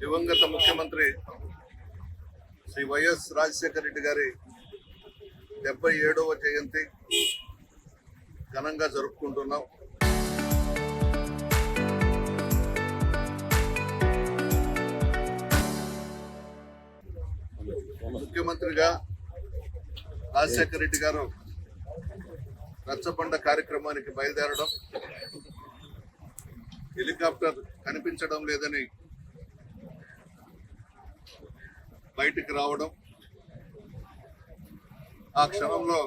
దివంగత ముఖ్యమంత్రి శ్రీ వైఎస్ రాజశేఖర రెడ్డి గారి 77వ జయంతి ఘనంగా జరుపుకుంటున్నాం. ముఖ్యమంత్రిగా రాజశేఖర రెడ్డి గారు రచ్చబండ కార్యక్రమానికి బయలుదేరడం, హెలికాప్టర్ కనిపించడం లేదని బయటికి రావడం, ఆ క్షణంలో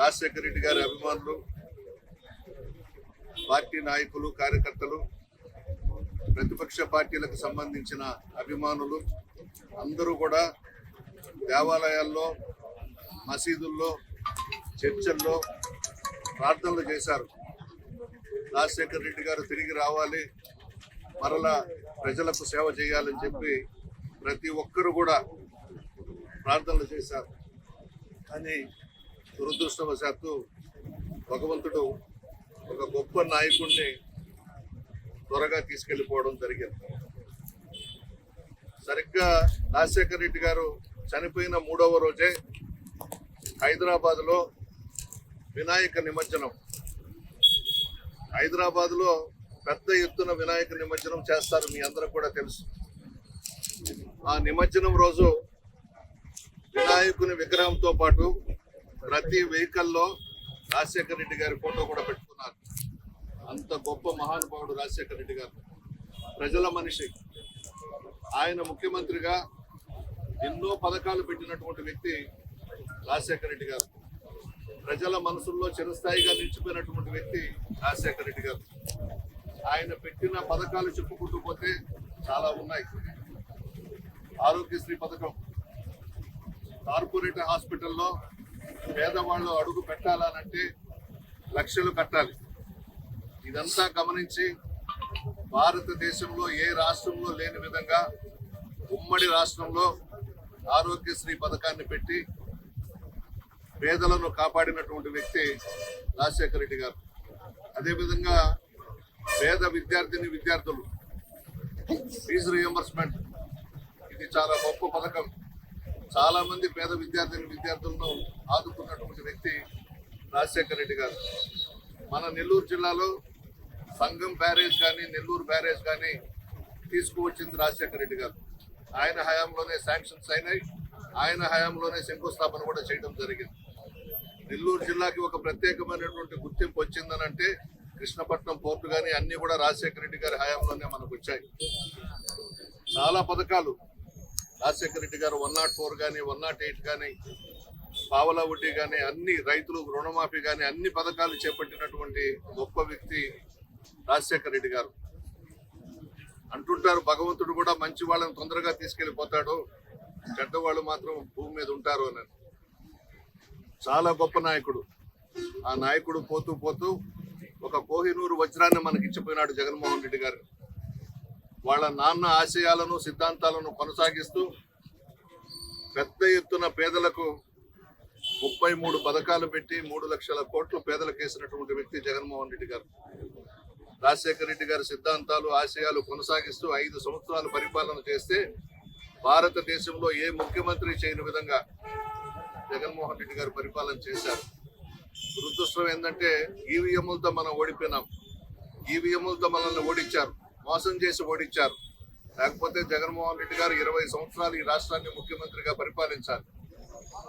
రాజశేఖర రెడ్డి గారి అభిమానులు, పార్టీ నాయకులు, కార్యకర్తలు, ప్రతిపక్ష పార్టీలకు సంబంధించిన అభిమానులు అందరూ కూడా దేవాలయాల్లో, మసీదుల్లో, చర్చల్లో ప్రార్థనలు చేశారు. రాజశేఖర రెడ్డి గారు తిరిగి రావాలి, మరలా ప్రజలకు సేవ చేయాలని చెప్పి ప్రతి ఒక్కరు కూడా ప్రార్థనలు చేశారు. కానీ దురదృష్టవశాత్తు భగవంతుడు ఒక గొప్ప నాయకుడిని త్వరగా తీసుకెళ్లిపోవడం జరిగింది. సరిగ్గా రాజశేఖర రెడ్డి గారు చనిపోయిన 3వ రోజే హైదరాబాద్లో వినాయక నిమజ్జనం, హైదరాబాద్లో పెద్ద ఎత్తున వినాయక నిమజ్జనం చేస్తారు, మీ అందరికి కూడా తెలుసు. ఆ నిమజ్జనం రోజు వినాయకుని విగ్రహంతో పాటు ప్రతి వెహికల్లో రాజశేఖర రెడ్డి గారి ఫోటో కూడా పెట్టుకున్నారు. అంత గొప్ప మహానుభావుడు రాజశేఖర రెడ్డి గారు, ప్రజల మనిషి. ఆయన ముఖ్యమంత్రిగా ఎన్నో పథకాలు పెట్టినటువంటి వ్యక్తి రాజశేఖర రెడ్డి గారు. ప్రజల మనసుల్లో చిరస్థాయిగా నిలిచిపోయినటువంటి వ్యక్తి రాజశేఖర రెడ్డి గారు. ఆయన పెట్టిన పథకాలు చెప్పుకుంటూ పోతే చాలా ఉన్నాయి. ఆరోగ్యశ్రీ పథకం, కార్పొరేట్ హాస్పిటల్లో పేదవాళ్ళు అడుగు పెట్టాలనంటే లక్షలు కట్టాలి. ఇదంతా గమనించి భారతదేశంలో ఏ రాష్ట్రంలో లేని విధంగా ఉమ్మడి రాష్ట్రంలో ఆరోగ్యశ్రీ పథకాన్ని పెట్టి పేదలను కాపాడినటువంటి వ్యక్తి రాజశేఖర రెడ్డి గారు. అదేవిధంగా పేద విద్యార్థులు ఫీజు రియంబర్స్మెంట్, ఇది చాలా గొప్ప పథకం. చాలా మంది పేద విద్యార్థులను ఆదుకున్నటువంటి వ్యక్తి రాజశేఖర రెడ్డి గారు. మన నెల్లూరు జిల్లాలో సంగం బ్యారేజ్ కానీ, నెల్లూరు బ్యారేజ్ కానీ తీసుకువచ్చింది రాజశేఖర రెడ్డి గారు. ఆయన హయాంలోనే శాంక్షన్స్ అయినాయి, ఆయన హయాంలోనే శంకుస్థాపన కూడా చేయడం జరిగింది. నెల్లూరు జిల్లాకి ఒక ప్రత్యేకమైనటువంటి గుర్తింపు వచ్చిందనంటే కృష్ణపట్నం పోర్టు కానీ అన్ని కూడా రాజశేఖర రెడ్డి గారి హయాంలోనే మనకు వచ్చాయి. చాలా పథకాలు రాజశేఖర రెడ్డి గారు 104 కానీ, 108 కానీ, పావలా వడ్డీ కానీ, అన్ని రైతులు రుణమాఫీ కానీ అన్ని పథకాలు చేపట్టినటువంటి గొప్ప వ్యక్తి రాజశేఖర రెడ్డి గారు. అంటుంటారు భగవంతుడు కూడా మంచి వాళ్ళని తొందరగా తీసుకెళ్లిపోతాడు, చెడ్డవాళ్ళు మాత్రం భూమి మీద ఉంటారు అని. చాలా గొప్ప నాయకుడు. ఆ నాయకుడు పోతూ పోతూ ఒక కోహినూరు వజ్రాన్ని మనకి ఇచ్చిపోయినాడు జగన్మోహన్ రెడ్డి గారు. వాళ్ళ నాన్న ఆశయాలను, సిద్ధాంతాలను కొనసాగిస్తూ పెద్ద ఎత్తున పేదలకు 33 పథకాలు పెట్టి 3 లక్షల కోట్లు పేదలకు వేసినటువంటి వ్యక్తి జగన్మోహన్ రెడ్డి గారు. రాజశేఖర రెడ్డి గారి సిద్ధాంతాలు, ఆశయాలు కొనసాగిస్తూ 5 సంవత్సరాలు పరిపాలన చేస్తే భారతదేశంలో ఏ ముఖ్యమంత్రి చేయని విధంగా జగన్మోహన్ రెడ్డి గారు పరిపాలన చేశారు. దురదృష్టం ఏంటంటే ఈవీఎంలతో మనం ఓడిపోయినాం. ఈవీఎంలతో మనల్ని ఓడించారు, మోసం చేసి ఓడించారు. లేకపోతే జగన్మోహన్ రెడ్డి గారు 20 సంవత్సరాలు ఈ రాష్ట్రాన్ని ముఖ్యమంత్రిగా పరిపాలించారు.